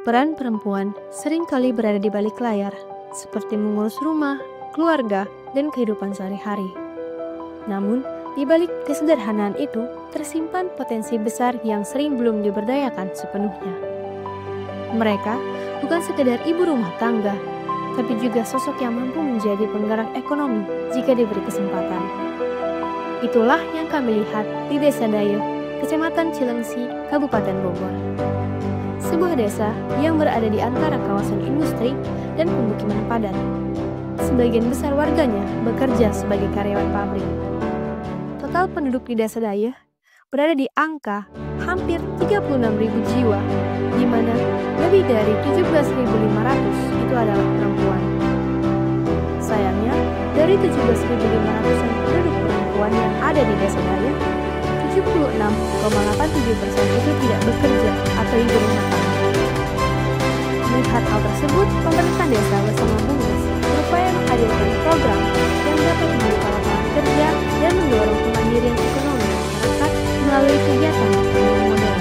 Peran perempuan seringkali berada di balik layar, seperti mengurus rumah, keluarga, dan kehidupan sehari-hari. Namun, di balik kesederhanaan itu, tersimpan potensi besar yang sering belum diberdayakan sepenuhnya. Mereka bukan sekedar ibu rumah tangga, tapi juga sosok yang mampu menjadi penggerak ekonomi jika diberi kesempatan. Itulah yang kami lihat di Desa Dayeuh, Kecamatan Cilengsi, Kabupaten Bogor. Sebuah desa yang berada di antara kawasan industri dan pemukiman padat. Sebagian besar warganya bekerja sebagai karyawan pabrik. Total penduduk di Desa Dayeuh berada di angka hampir 36.000 jiwa, di mana lebih dari 17.500 itu adalah perempuan. Sayangnya, dari 17.500 penduduk perempuan yang ada di Desa Dayeuh, 76,87% itu tidak bekerja atau ibu rumah tangga. Melihat hal tersebut, pemerintah desa bersama BUMDes berupaya menghadirkan program yang dapat membuka lapangan kerja dan mendorong kemandirian ekonomi masyarakat melalui kegiatan ekonomi modern.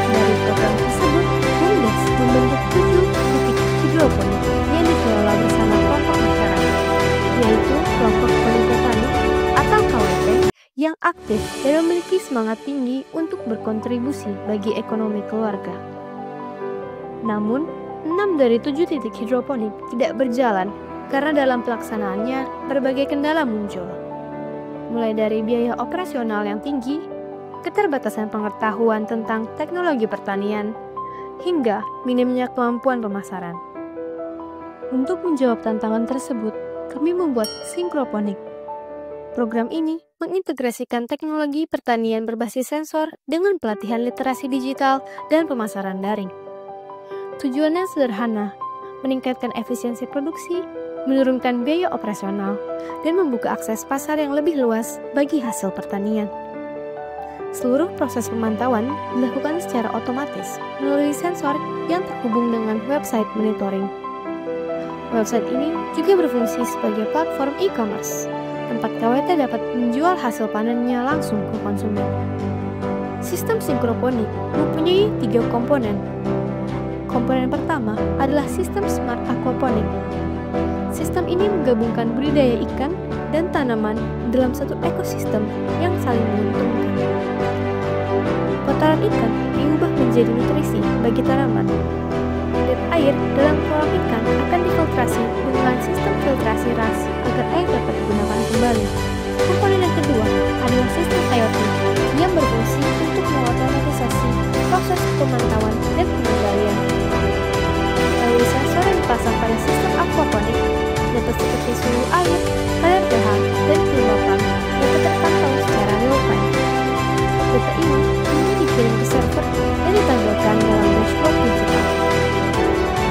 Dari program tersebut, BUMDes membentuk 7 titik hidroponik yang dikelola bersama kelompok masyarakat, yaitu kelompok petani atau KWP yang aktif dan memiliki semangat tinggi untuk berkontribusi bagi ekonomi keluarga. Namun, 6 dari 7 titik hidroponik tidak berjalan karena dalam pelaksanaannya berbagai kendala muncul. Mulai dari biaya operasional yang tinggi, keterbatasan pengetahuan tentang teknologi pertanian, hingga minimnya kemampuan pemasaran. Untuk menjawab tantangan tersebut, kami membuat Syncroponik. Program ini mengintegrasikan teknologi pertanian berbasis sensor dengan pelatihan literasi digital dan pemasaran daring. Tujuannya sederhana, meningkatkan efisiensi produksi, menurunkan biaya operasional, dan membuka akses pasar yang lebih luas bagi hasil pertanian. Seluruh proses pemantauan dilakukan secara otomatis melalui sensor yang terhubung dengan website monitoring. Website ini juga berfungsi sebagai platform e-commerce, tempat KWT dapat menjual hasil panennya langsung ke konsumen. Sistem Syncroponik mempunyai 3 komponen. Komponen pertama adalah sistem Smart Aquaponik. Sistem ini menggabungkan budidaya ikan dan tanaman dalam satu ekosistem yang saling menguntungkan. Kotoran ikan diubah menjadi nutrisi bagi tanaman, dan air dalam kolam ikan akan difiltrasi dengan sistem filtrasi ras agar air dapat digunakan kembali. Komponen yang kedua adalah sistem IoT yang berfungsi untuk mengotomatisasi proses pemantauan dan pengendalian. Melalui sensor yang dipasang pada sistem aquaponik, data seperti suhu air, kadar pH, dan kelembapan dapat terpantau secara real-time. Data ini kemudian dikirim ke server dan ditampilkan dalam dashboard digital.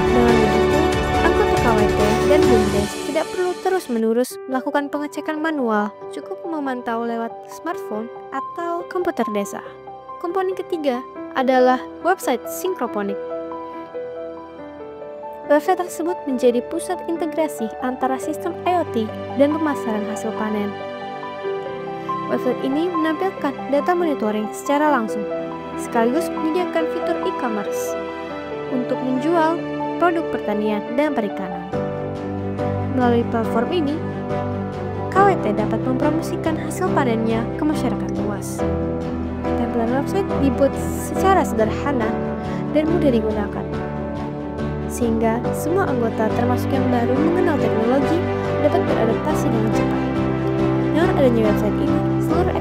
Dengan begitu, anggota KWT dan BUMDes tidak perlu terus-menerus melakukan pengecekan manual, cukup memantau lewat smartphone atau komputer desa. Komponen ketiga adalah website Syncroponik. Website tersebut menjadi pusat integrasi antara sistem IoT dan pemasaran hasil panen. Website ini menampilkan data monitoring secara langsung, sekaligus menyediakan fitur e-commerce untuk menjual produk pertanian dan perikanan. Melalui platform ini, KWT dapat mempromosikan hasil panennya ke masyarakat luas. Tampilan website dibuat secara sederhana dan mudah digunakan, sehingga semua anggota termasuk yang baru mengenal teknologi dapat beradaptasi dengan cepat. Dengan adanya website ini, seluruh